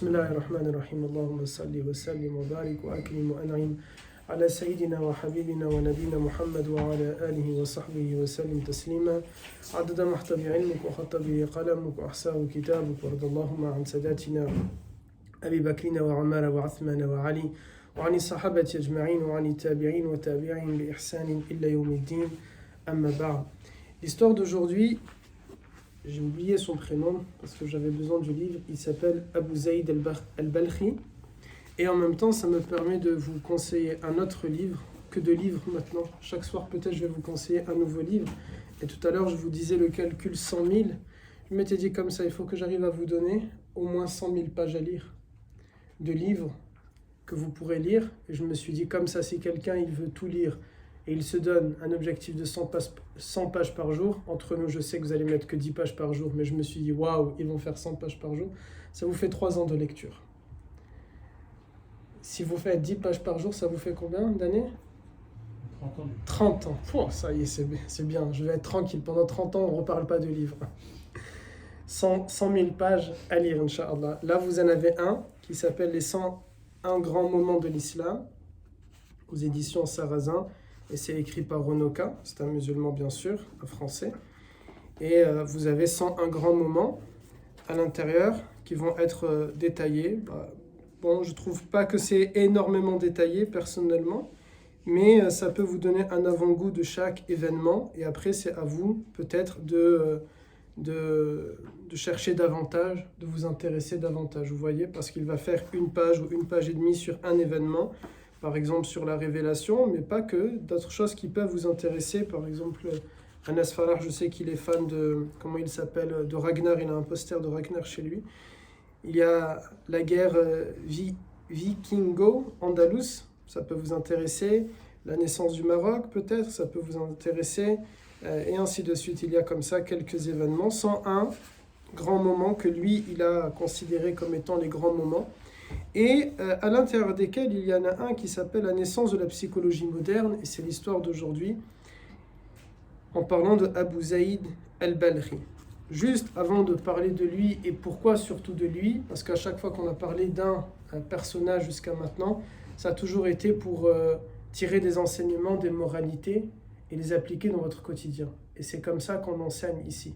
بسم الله الرحمن الرحيم اللهم صل وسلم وبارك وأكرم وأنعم على سيدنا وحبيبنا ونبينا محمد وعلى آله وصحبه وسلم تسليما عدد محتوى علمك وخط به قلمك وأحصاه كتابك وارض اللهم عن ساداتنا أبي بكر وعمر وعثمان وعلي وعن الصحابة أجمعين وعن التابعين وتابعين بإحسان إلا يوم الدين أما بعد. L'histoire d'aujourd'hui, j'ai oublié son prénom parce que j'avais besoin du livre. Il s'appelle Abu Zaïd al-Balkhi. Et en même temps, ça me permet de vous conseiller un autre livre que de livres maintenant. Chaque soir, peut-être, je vais vous conseiller un nouveau livre. Et tout à l'heure, je vous disais le calcul 100 000. Je m'étais dit comme ça, il faut que j'arrive à vous donner au moins 100 000 pages à lire de livres que vous pourrez lire. Et je me suis dit comme ça, si quelqu'un il veut tout lire et il se donne un objectif de 100 pages par jour, entre nous, je sais que vous allez mettre que 10 pages par jour, mais je me suis dit, waouh, ils vont faire 100 pages par jour, ça vous fait 3 ans de lecture. Si vous faites 10 pages par jour, ça vous fait combien d'années ? 30 ans. 30 ans. Oh, ça y est, c'est bien, je vais être tranquille. Pendant 30 ans, on ne reparle pas de livres. 100 000 pages à lire, Inch'Allah. Là, vous en avez un qui s'appelle Les 101 grands moments de l'islam, aux éditions Sarrazin. Et c'est écrit par Ronoka, c'est un musulman bien sûr, un français. Et vous avez 101 grands moments à l'intérieur qui vont être détaillés. Bon, je trouve pas que c'est énormément détaillé personnellement, mais ça peut vous donner un avant-goût de chaque événement. Et après, c'est à vous peut-être de chercher davantage, de vous intéresser davantage. Vous voyez, parce qu'il va faire une page ou une page et demie sur un événement. Par exemple sur la révélation, mais pas que, d'autres choses qui peuvent vous intéresser. Par exemple, Anas Farah, je sais qu'il est fan de, comment il s'appelle, de Ragnar, il a un poster de Ragnar chez lui. Il y a la guerre vikingo-andalouse, ça peut vous intéresser. La naissance du Maroc, peut-être, ça peut vous intéresser. Et ainsi de suite, il y a comme ça quelques événements, 101 grands moments que lui, il a considérés comme étant les grands moments. Et à l'intérieur desquels il y en a un qui s'appelle la naissance de la psychologie moderne, et c'est l'histoire d'aujourd'hui, en parlant de Abu Zaïd al-Balkhi. Juste avant de parler de lui, et pourquoi surtout de lui, parce qu'à chaque fois qu'on a parlé d'un personnage jusqu'à maintenant, ça a toujours été pour tirer des enseignements, des moralités, et les appliquer dans votre quotidien. Et c'est comme ça qu'on enseigne ici.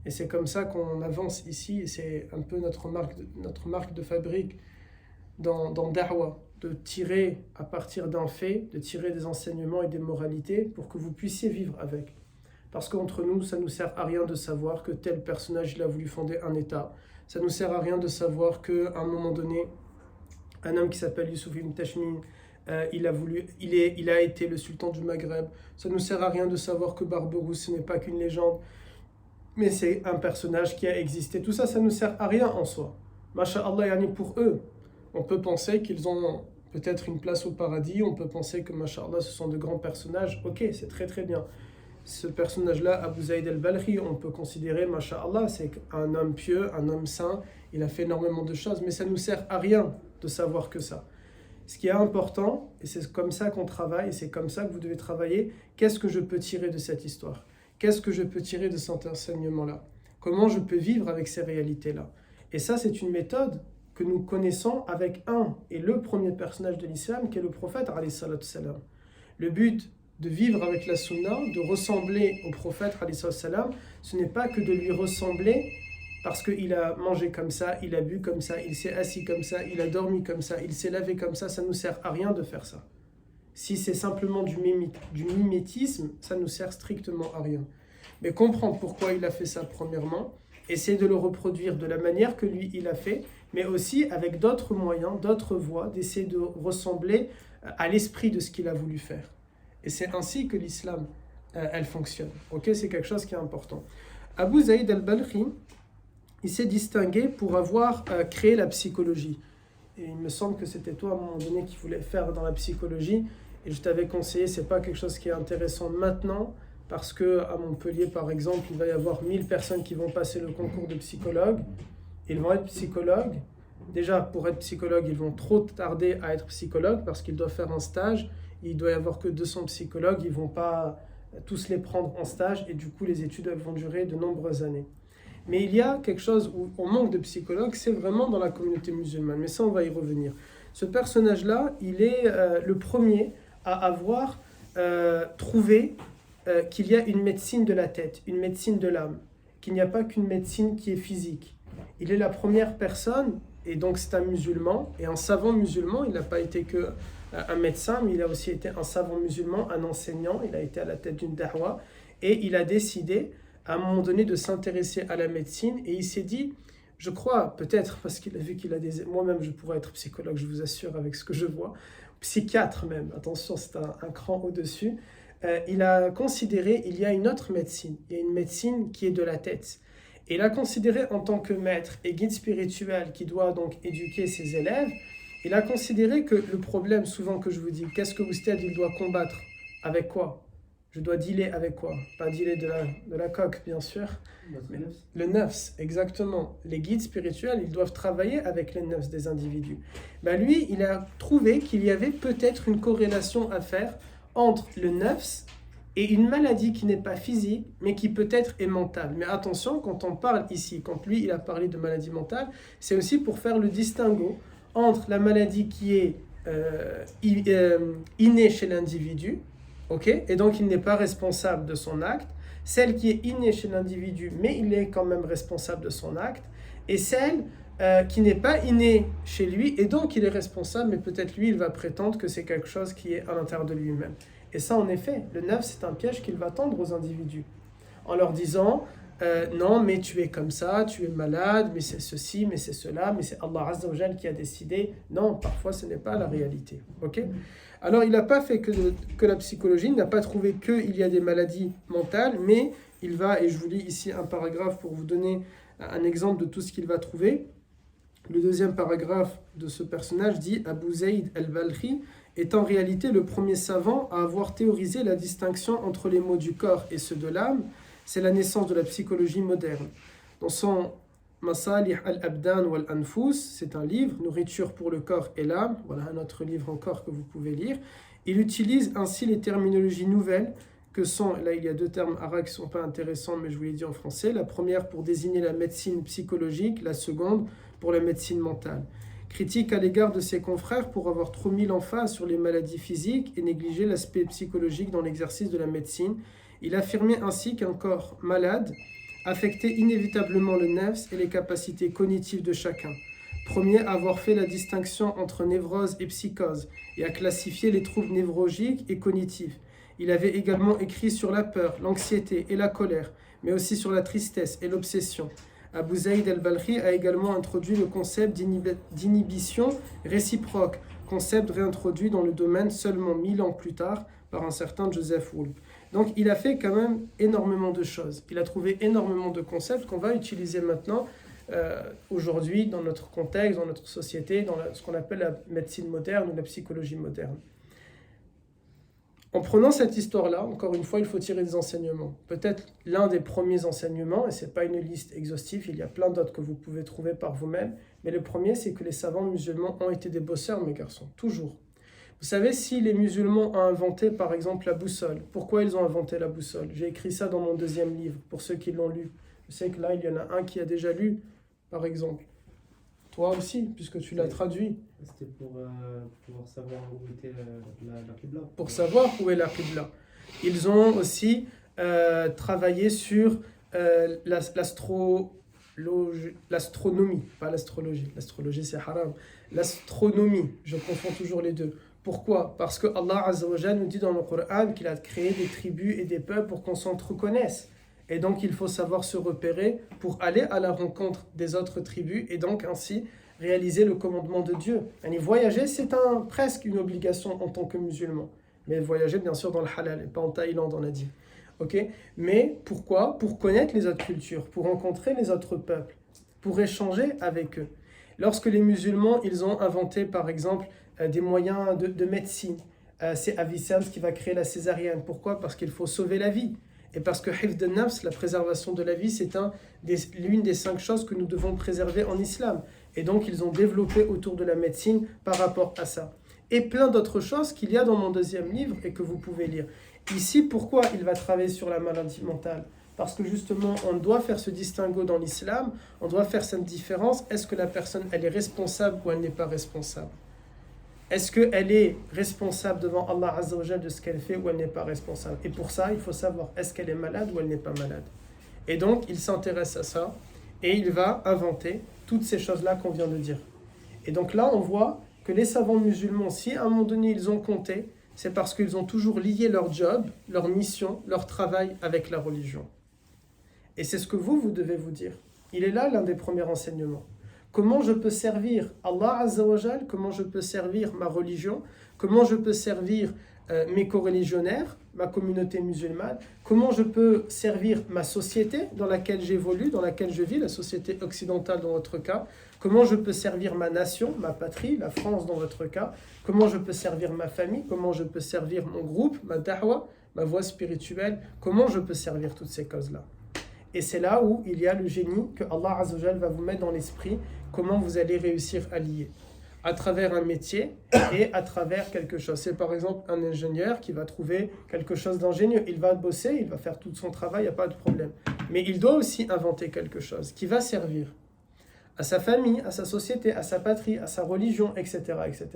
Et c'est comme ça qu'on avance ici, et c'est un peu notre marque de fabrique, dans Da'wa, de tirer à partir d'un fait, de tirer des enseignements et des moralités pour que vous puissiez vivre avec. Parce qu'entre nous, ça ne nous sert à rien de savoir que tel personnage il a voulu fonder un État. Ça ne nous sert à rien de savoir qu'à un moment donné, un homme qui s'appelle Youssouf ibn Tashmin, il a été le sultan du Maghreb. Ça ne nous sert à rien de savoir que Barberousse, ce n'est pas qu'une légende, mais c'est un personnage qui a existé. Tout ça, ça ne nous sert à rien en soi. Masha'Allah, yani pour eux, on peut penser qu'ils ont peut-être une place au paradis, on peut penser que, masha'Allah, ce sont de grands personnages. Ok, c'est très très bien. Ce personnage-là, Abu Zaïd al-Balkhi, on peut considérer, masha'Allah, c'est un homme pieux, un homme saint, il a fait énormément de choses, mais ça ne nous sert à rien de savoir que ça. Ce qui est important, et c'est comme ça qu'on travaille, et c'est comme ça que vous devez travailler, qu'est-ce que je peux tirer de cette histoire ? Qu'est-ce que je peux tirer de cet enseignement-là ? Comment je peux vivre avec ces réalités-là ? Et ça, c'est une méthode que nous connaissons avec et le premier personnage de l'islam qui est le prophète alayhi salatu salam. Le but de vivre avec la sunna, de ressembler au prophète alayhi salatu salam, ce n'est pas que de lui ressembler parce qu'il a mangé comme ça, il a bu comme ça, il s'est assis comme ça, il a dormi comme ça, il s'est lavé comme ça ne nous sert à rien de faire ça. Si c'est simplement du mimétisme, ça ne nous sert strictement à rien. Mais comprendre pourquoi il a fait ça premièrement, essayer de le reproduire de la manière que lui il a fait, mais aussi avec d'autres moyens, d'autres voies, d'essayer de ressembler à l'esprit de ce qu'il a voulu faire. Et c'est ainsi que l'islam, elle fonctionne. Ok, c'est quelque chose qui est important. Abu Zaïd al-Balkhi, il s'est distingué pour avoir créé la psychologie. Et il me semble que c'était toi à un moment donné qui voulais faire dans la psychologie, et je t'avais conseillé, c'est pas quelque chose qui est intéressant maintenant, parce qu'à Montpellier, par exemple, il va y avoir 1000 personnes qui vont passer le concours de psychologue. Ils vont être psychologues. Déjà, pour être psychologue, ils vont trop tarder à être psychologues parce qu'ils doivent faire un stage. Il doit y avoir que 200 psychologues. Ils ne vont pas tous les prendre en stage et du coup, les études vont durer de nombreuses années. Mais il y a quelque chose où on manque de psychologues, c'est vraiment dans la communauté musulmane. Mais ça, on va y revenir. Ce personnage-là, il est le premier à avoir trouvé qu'il y a une médecine de la tête, une médecine de l'âme, qu'il n'y a pas qu'une médecine qui est physique. Il est la première personne, et donc c'est un musulman, et un savant musulman. Il n'a pas été que un médecin, mais il a aussi été un savant musulman, un enseignant. Il a été à la tête d'une da'wa, et il a décidé à un moment donné de s'intéresser à la médecine, et il s'est dit, je crois, peut-être parce qu'il a vu qu'il a des... Moi-même, je pourrais être psychologue, je vous assure, avec ce que je vois, psychiatre même, attention, c'est un cran au-dessus. Il a considéré, il y a une autre médecine, il y a une médecine qui est de la tête. Et il a considéré en tant que maître et guide spirituel qui doit donc éduquer ses élèves, il a considéré que le problème souvent que je vous dis, qu'est-ce que Oustad il doit combattre? Avec quoi? Je dois dealer avec quoi? Pas dealer de la coque, bien sûr. Mais le nafs, exactement. Les guides spirituels, ils doivent travailler avec les nafs des individus. Ben lui, il a trouvé qu'il y avait peut-être une corrélation à faire entre le nafs et une maladie qui n'est pas physique, mais qui peut-être est mentale. Mais attention, quand on parle ici, quand lui, il a parlé de maladie mentale, c'est aussi pour faire le distinguo entre la maladie qui est innée chez l'individu, okay, et donc il n'est pas responsable de son acte, celle qui est innée chez l'individu, mais il est quand même responsable de son acte, et celle qui n'est pas innée chez lui, et donc il est responsable, mais peut-être lui, il va prétendre que c'est quelque chose qui est à l'intérieur de lui-même. Et ça, en effet, le neuf, c'est un piège qu'il va tendre aux individus, en leur disant, non, mais tu es comme ça, tu es malade, mais c'est ceci, mais c'est cela, mais c'est Allah Azza wa Jal qui a décidé. Non, parfois, ce n'est pas la réalité. Ok ? Alors, il n'a pas fait que la psychologie, il n'a pas trouvé qu'il y a des maladies mentales, mais il va, et je vous lis ici un paragraphe pour vous donner un exemple de tout ce qu'il va trouver. Le deuxième paragraphe de ce personnage dit « Abu Zayd al-Balkhi est en réalité le premier savant à avoir théorisé la distinction entre les maux du corps et ceux de l'âme. C'est la naissance de la psychologie moderne. Dans son Masalih al-Abdan wal-Anfus, c'est un livre, Nourriture pour le corps et l'âme, voilà un autre livre encore que vous pouvez lire. Il utilise ainsi les terminologies nouvelles que sont, là il y a deux termes arabes qui ne sont pas intéressants, mais je vous les dis en français. La première pour désigner la médecine psychologique, la seconde pour la médecine mentale. Critique à l'égard de ses confrères pour avoir trop mis l'emphase sur les maladies physiques et négligé l'aspect psychologique dans l'exercice de la médecine. Il affirmait ainsi qu'un corps malade affectait inévitablement le nefs et les capacités cognitives de chacun. Premier à avoir fait la distinction entre névrose et psychose et à classifier les troubles névrologiques et cognitifs. Il avait également écrit sur la peur, l'anxiété et la colère, mais aussi sur la tristesse et l'obsession. Abu Zayd al-Balkhi a également introduit le concept d'inhibition réciproque, concept réintroduit dans le domaine seulement 1000 ans plus tard par un certain Joseph Wolf. Donc il a fait quand même énormément de choses. Il a trouvé énormément de concepts qu'on va utiliser maintenant, aujourd'hui, dans notre contexte, dans notre société, dans ce qu'on appelle la médecine moderne ou la psychologie moderne. En prenant cette histoire-là, encore une fois, il faut tirer des enseignements. Peut-être l'un des premiers enseignements, et ce n'est pas une liste exhaustive, il y a plein d'autres que vous pouvez trouver par vous-même, mais le premier, c'est que les savants musulmans ont été des bosseurs, mes garçons, toujours. Vous savez, si les musulmans ont inventé, par exemple, la boussole, pourquoi ils ont inventé la boussole? J'ai écrit ça dans mon deuxième livre, pour ceux qui l'ont lu. Je sais que là, il y en a un qui a déjà lu, par exemple. Toi aussi, puisque tu l'as traduit. C'était pour pouvoir savoir où était la Qibla. Pour savoir où est la Qibla. Ils ont aussi travaillé sur l'astronomie, pas l'astrologie. L'astrologie, c'est haram. L'astronomie, je confonds toujours les deux. Pourquoi? Parce que Allah Azza wa Jalla nous dit dans le Coran qu'il a créé des tribus et des peuples pour qu'on s'en reconnaisse. Et donc, il faut savoir se repérer pour aller à la rencontre des autres tribus et donc ainsi réaliser le commandement de Dieu. Et voyager, c'est presque une obligation en tant que musulman. Mais voyager, bien sûr, dans le halal et pas en Thaïlande, on a dit. Okay? Mais pourquoi? Pour connaître les autres cultures, pour rencontrer les autres peuples, pour échanger avec eux. Lorsque les musulmans, ils ont inventé, par exemple, des moyens de médecine, c'est Avicenne qui va créer la césarienne. Pourquoi? Parce qu'il faut sauver la vie. Et parce que hifd al-nafs, la préservation de la vie, c'est l'une des 5 choses que nous devons préserver en islam. Et donc, ils ont développé autour de la médecine par rapport à ça. Et plein d'autres choses qu'il y a dans mon deuxième livre et que vous pouvez lire. Ici, pourquoi il va travailler sur la maladie mentale? parce que justement, on doit faire ce distinguo dans l'islam, on doit faire cette différence. Est-ce que la personne, elle est responsable ou elle n'est pas responsable? Est-ce qu'elle est responsable devant Allah Azza wa Jal de ce qu'elle fait ou elle n'est pas responsable? Et pour ça, il faut savoir, est-ce qu'elle est malade ou elle n'est pas malade? Et donc, il s'intéresse à ça et il va inventer toutes ces choses-là qu'on vient de dire. Et donc là, on voit que les savants musulmans, si à un moment donné, ils ont compté, c'est parce qu'ils ont toujours lié leur job, leur mission, leur travail avec la religion. Et c'est ce que vous devez vous dire. Il est là l'un des premiers enseignements. Comment je peux servir Allah Azza wa Jal? Comment je peux servir ma religion? Comment je peux servir mes coreligionnaires, ma communauté musulmane? Comment je peux servir ma société dans laquelle j'évolue, dans laquelle je vis, la société occidentale dans votre cas? Comment je peux servir ma nation, ma patrie, la France dans votre cas? Comment je peux servir ma famille? Comment je peux servir mon groupe, ma da'wa, ma voie spirituelle? Comment je peux servir toutes ces causes-là? Et c'est là où il y a le génie que Allah Azza wa Jal va vous mettre dans l'esprit, comment vous allez réussir à lier. À travers un métier et à travers quelque chose. C'est par exemple un ingénieur qui va trouver quelque chose d'ingénieux. Il va bosser, il va faire tout son travail, il n'y a pas de problème. Mais il doit aussi inventer quelque chose qui va servir à sa famille, à sa société, à sa patrie, à sa religion, etc. etc.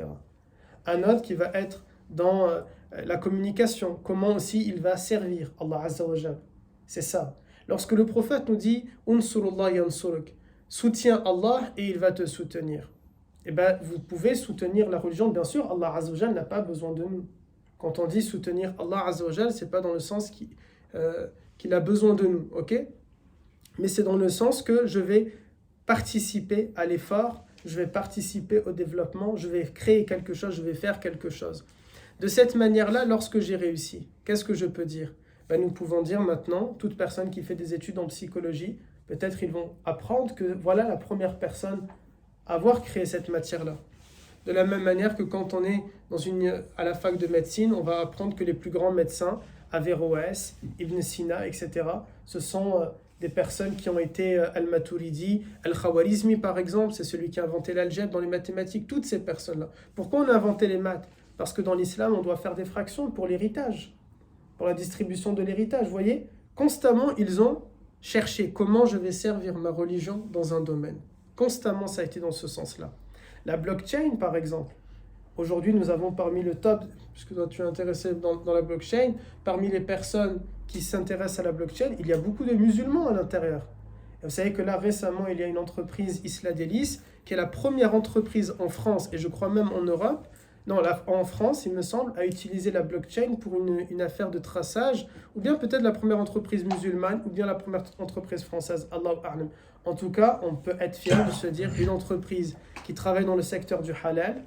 Un autre qui va être dans la communication, comment aussi il va servir Allah Azza wa Jal. C'est ça. Lorsque le prophète nous dit « Unsurullah yansuruk » soutiens Allah et il va te soutenir. Eh bien, vous pouvez soutenir la religion. Bien sûr, Allah Azza wa Jal n'a pas besoin de nous. Quand on dit soutenir Allah Azza wa Jal, ce n'est pas dans le sens qu'il a besoin de nous, ok? Mais c'est dans le sens que je vais participer à l'effort, je vais participer au développement, je vais créer quelque chose, je vais faire quelque chose. De cette manière-là, lorsque j'ai réussi, qu'est-ce que je peux dire? Ben, nous pouvons dire maintenant, toute personne qui fait des études en psychologie, peut-être ils vont apprendre que voilà la première personne à avoir créé cette matière-là. De la même manière que quand on est à la fac de médecine, on va apprendre que les plus grands médecins, Averroès, Ibn Sina, etc., ce sont des personnes qui ont été Al-Maturidi, Al-Khawarizmi par exemple, c'est celui qui a inventé l'algèbre dans les mathématiques, toutes ces personnes-là. Pourquoi on a inventé les maths? Parce que dans l'islam, on doit faire des fractions pour l'héritage, pour la distribution de l'héritage, vous voyez? Constamment, ils ont cherché comment je vais servir ma religion dans un domaine. Constamment, ça a été dans ce sens-là. La blockchain, par exemple. Aujourd'hui, nous avons parmi le top, puisque toi tu es intéressé dans la blockchain, parmi les personnes qui s'intéressent à la blockchain, il y a beaucoup de musulmans à l'intérieur. Et vous savez que là, récemment, il y a une entreprise, Isla Delis, qui est la première entreprise en France, et je crois même en Europe, non, en France, il me semble, à utiliser la blockchain pour une affaire de traçage, ou bien peut-être la première entreprise musulmane, ou bien la première entreprise française, Allahu A'lam. En tout cas, on peut être fier de se dire une entreprise qui travaille dans le secteur du halal,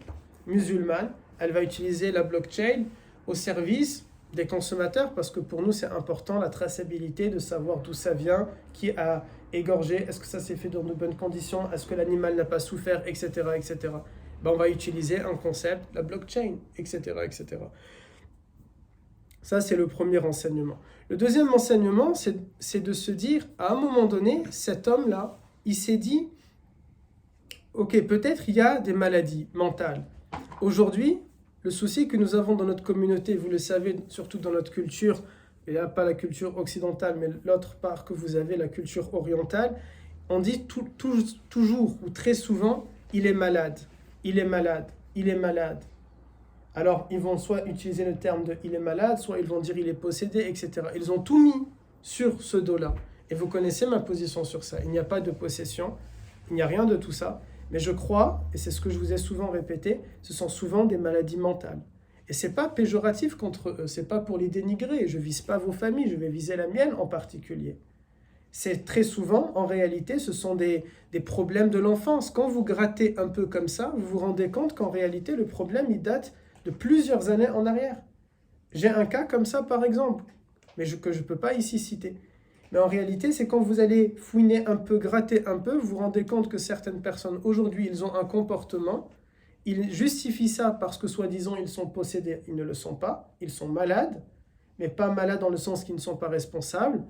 musulmane, elle va utiliser la blockchain au service des consommateurs, parce que pour nous, c'est important, la traçabilité, de savoir d'où ça vient, qui a égorgé, est-ce que ça s'est fait dans de bonnes conditions, est-ce que l'animal n'a pas souffert, etc., etc. Ben, on va utiliser un concept, la blockchain, etc., etc. Ça, c'est le premier enseignement. Le deuxième enseignement, c'est de se dire, à un moment donné, cet homme-là, il s'est dit, ok, peut-être il y a des maladies mentales. Aujourd'hui, le souci que nous avons dans notre communauté, vous le savez, surtout dans notre culture, et là, pas la culture occidentale, mais l'autre part que vous avez, la culture orientale, on dit toujours ou très souvent, il est malade. Il est malade, il est malade. Alors, ils vont soit utiliser le terme de « il est malade », soit ils vont dire « il est possédé », etc. Ils ont tout mis sur ce dos-là. Et vous connaissez ma position sur ça. Il n'y a pas de possession, il n'y a rien de tout ça. Mais je crois, et c'est ce que je vous ai souvent répété, ce sont souvent des maladies mentales. Et ce n'est pas péjoratif contre eux, ce n'est pas pour les dénigrer. Je ne vise pas vos familles, je vais viser la mienne en particulier. C'est très souvent, en réalité, ce sont des problèmes de l'enfance. Quand vous grattez un peu comme ça, vous vous rendez compte qu'en réalité, le problème, il date de plusieurs années en arrière. J'ai un cas comme ça, par exemple, mais que je ne peux pas ici citer. Mais en réalité, c'est quand vous allez fouiner un peu, gratter un peu, vous vous rendez compte que certaines personnes, aujourd'hui, ils ont un comportement, ils justifient ça parce que, soi-disant, ils sont possédés. Ils ne le sont pas, ils sont malades, mais pas malades dans le sens qu'ils ne sont pas responsables.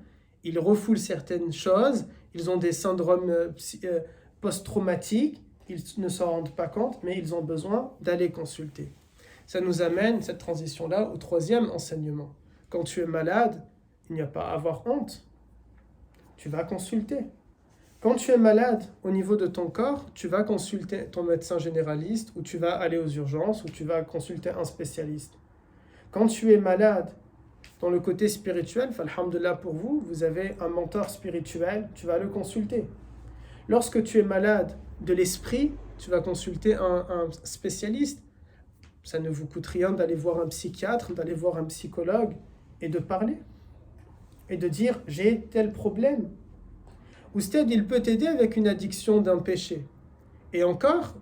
Ils refoulent certaines choses, ils ont des syndromes post-traumatiques, ils ne s'en rendent pas compte, mais ils ont besoin d'aller consulter. Ça nous amène, cette transition-là, au troisième enseignement. Quand tu es malade, il n'y a pas à avoir honte. tu vas consulter. Quand tu es malade au niveau de ton corps, tu vas consulter ton médecin généraliste ou tu vas aller aux urgences ou tu vas consulter un spécialiste. Quand tu es malade dans le côté spirituel, alhamdoulilah pour vous, vous avez un mentor spirituel, tu vas le consulter. Lorsque tu es malade de l'esprit, tu vas consulter un spécialiste. Ça ne vous coûte rien d'aller voir un psychiatre, d'aller voir un psychologue et de parler. Et de dire, j'ai tel problème. Oustad, il peut t'aider avec une addiction d'un péché. Et encore,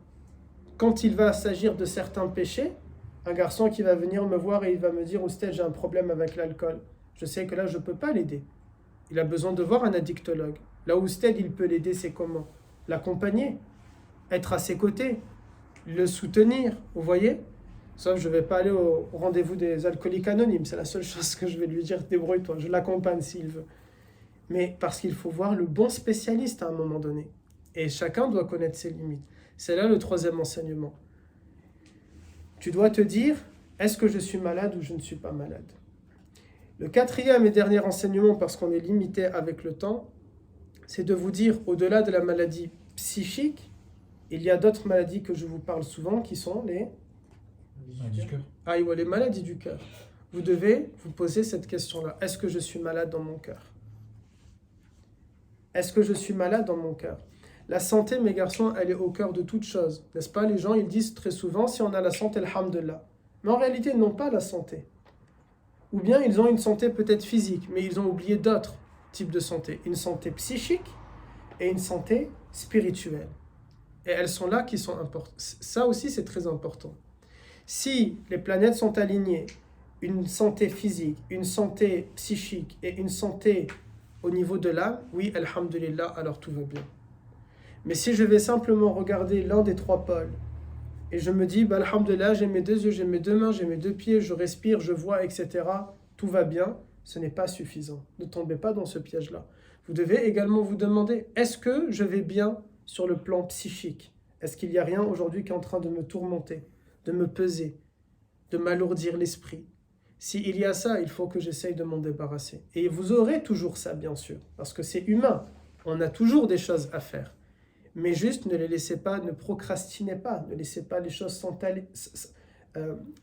quand il va s'agir de certains péchés, un garçon qui va venir me voir et il va me dire, Oustad, j'ai un problème avec l'alcool. Je sais que là, je ne peux pas l'aider. Il a besoin de voir un addictologue. Là où Oustad, il peut l'aider, c'est comment? L'accompagner, être à ses côtés, le soutenir, vous voyez? Sauf je ne vais pas aller au rendez-vous des alcooliques anonymes, c'est la seule chose que je vais lui dire, débrouille-toi, je l'accompagne s'il veut. Mais parce qu'il faut voir le bon spécialiste à un moment donné. Et chacun doit connaître ses limites. C'est là le troisième enseignement. Tu dois te dire, est-ce que je suis malade ou je ne suis pas malade? Le quatrième et dernier enseignement, parce qu'on est limité avec le temps, c'est de vous dire, au-delà de la maladie psychique, il y a d'autres maladies que je vous parle souvent, qui sont les maladies du cœur. Vous devez vous poser cette question-là. Est-ce que je suis malade dans mon cœur? Est-ce que je suis malade dans mon cœur? La santé, mes garçons, elle est au cœur de toute chose. N'est-ce pas? Les gens, ils disent très souvent, si on a la santé, alhamdulillah. Mais en réalité, ils n'ont pas la santé. Ou bien, ils ont une santé peut-être physique, mais ils ont oublié d'autres types de santé. Une santé psychique et une santé spirituelle. Et elles sont là qui sont importantes. Ça aussi, c'est très important. Si les planètes sont alignées, une santé physique, une santé psychique et une santé au niveau de l'âme, oui, alhamdulillah, alors tout va bien. Mais si je vais simplement regarder l'un des trois pôles et je me dis, bah, alhamdulillah, j'ai mes deux yeux, j'ai mes deux mains, j'ai mes deux pieds, je respire, je vois, etc., tout va bien, ce n'est pas suffisant. Ne tombez pas dans ce piège-là. Vous devez également vous demander, est-ce que je vais bien sur le plan psychique? Est-ce qu'il n'y a rien aujourd'hui qui est en train de me tourmenter, de me peser, de m'alourdir l'esprit? S'il y a ça, il faut que j'essaye de m'en débarrasser. Et vous aurez toujours ça, bien sûr, parce que c'est humain. On a toujours des choses à faire. Mais juste, ne les laissez pas, ne procrastinez pas, ne laissez pas les choses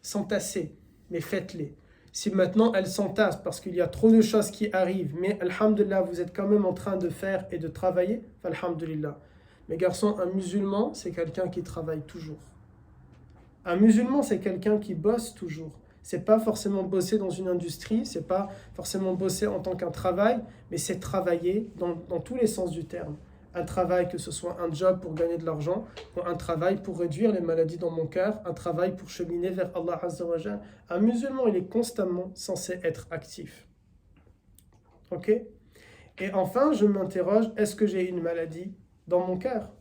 s'entasser, mais faites-les. Si maintenant elles s'entassent parce qu'il y a trop de choses qui arrivent, mais alhamdulillah, vous êtes quand même en train de faire et de travailler, alhamdulillah. Mes garçons, un musulman, c'est quelqu'un qui travaille toujours. Un musulman, c'est quelqu'un qui bosse toujours. C'est pas forcément bosser dans une industrie, c'est pas forcément bosser en tant qu'un travail, mais c'est travailler dans tous les sens du terme. Un travail, que ce soit un job pour gagner de l'argent, ou un travail pour réduire les maladies dans mon cœur, un travail pour cheminer vers Allah Azza wa Jal. Un musulman, il est constamment censé être actif. Ok? Et enfin, je m'interroge, est-ce que j'ai une maladie dans mon cœur?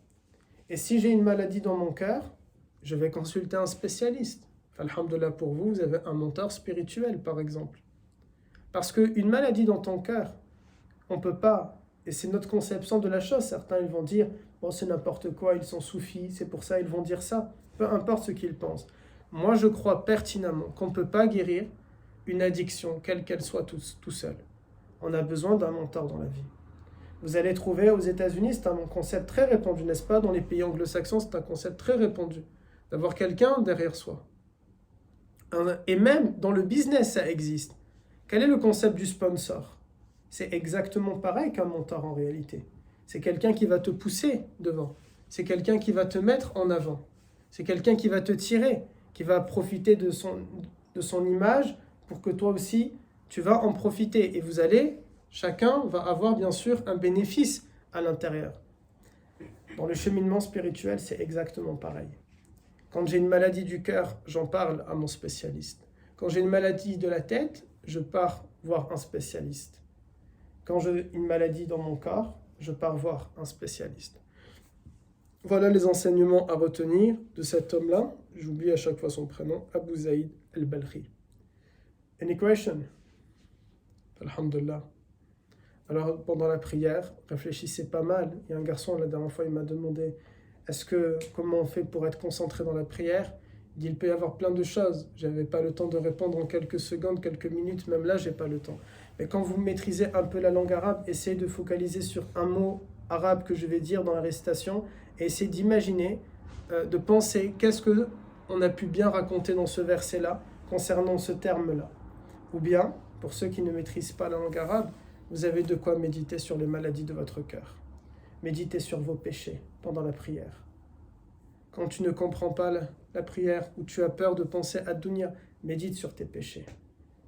Et si j'ai une maladie dans mon cœur, je vais consulter un spécialiste. Alhamdulillah pour vous, vous avez un mentor spirituel, par exemple. Parce qu'une maladie dans ton cœur, on ne peut pas, et c'est notre conception de la chose, certains ils vont dire, bon c'est n'importe quoi, ils sont soufis, c'est pour ça ils vont dire ça, peu importe ce qu'ils pensent. Moi je crois pertinemment qu'on ne peut pas guérir une addiction, quelle qu'elle soit tout seul. On a besoin d'un mentor dans la vie. Vous allez trouver aux États-Unis, c'est un concept très répandu, n'est-ce pas? Dans les pays anglo-saxons, c'est un concept très répandu, d'avoir quelqu'un derrière soi. Et même dans le business, ça existe. Quel est le concept du sponsor? C'est exactement pareil qu'un mentor en réalité. C'est quelqu'un qui va te pousser devant. C'est quelqu'un qui va te mettre en avant. C'est quelqu'un qui va te tirer, qui va profiter de son image pour que toi aussi, tu vas en profiter. Et vous allez, chacun va avoir bien sûr un bénéfice à l'intérieur. Dans le cheminement spirituel, c'est exactement pareil. Quand j'ai une maladie du cœur, j'en parle à mon spécialiste. Quand j'ai une maladie de la tête, je pars voir un spécialiste. Quand j'ai une maladie dans mon corps, je pars voir un spécialiste. Voilà les enseignements à retenir de cet homme-là. J'oublie à chaque fois son prénom, Abu Zaïd al-Balkhi. Any question? Alhamdulillah. Alors, pendant la prière, réfléchissez pas mal. Il y a un garçon, la dernière fois, il m'a demandé comment on fait pour être concentré dans la prière? Il dit, il peut y avoir plein de choses. J'avais pas le temps de répondre en quelques secondes, quelques minutes, même là, j'ai pas le temps. Mais quand vous maîtrisez un peu la langue arabe, essayez de focaliser sur un mot arabe que je vais dire dans la récitation et essayez d'imaginer, de penser qu'est-ce que on a pu bien raconter dans ce verset-là concernant ce terme-là. Ou bien, pour ceux qui ne maîtrisent pas la langue arabe, vous avez de quoi méditer sur les maladies de votre cœur. Méditez sur vos péchés pendant la prière. Quand tu ne comprends pas la prière ou tu as peur de penser à dunya, médite sur tes péchés.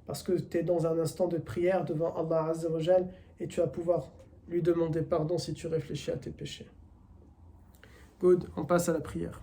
Parce que tu es dans un instant de prière devant Allah Azza wa Jal et tu vas pouvoir lui demander pardon si tu réfléchis à tes péchés. Good, on passe à la prière.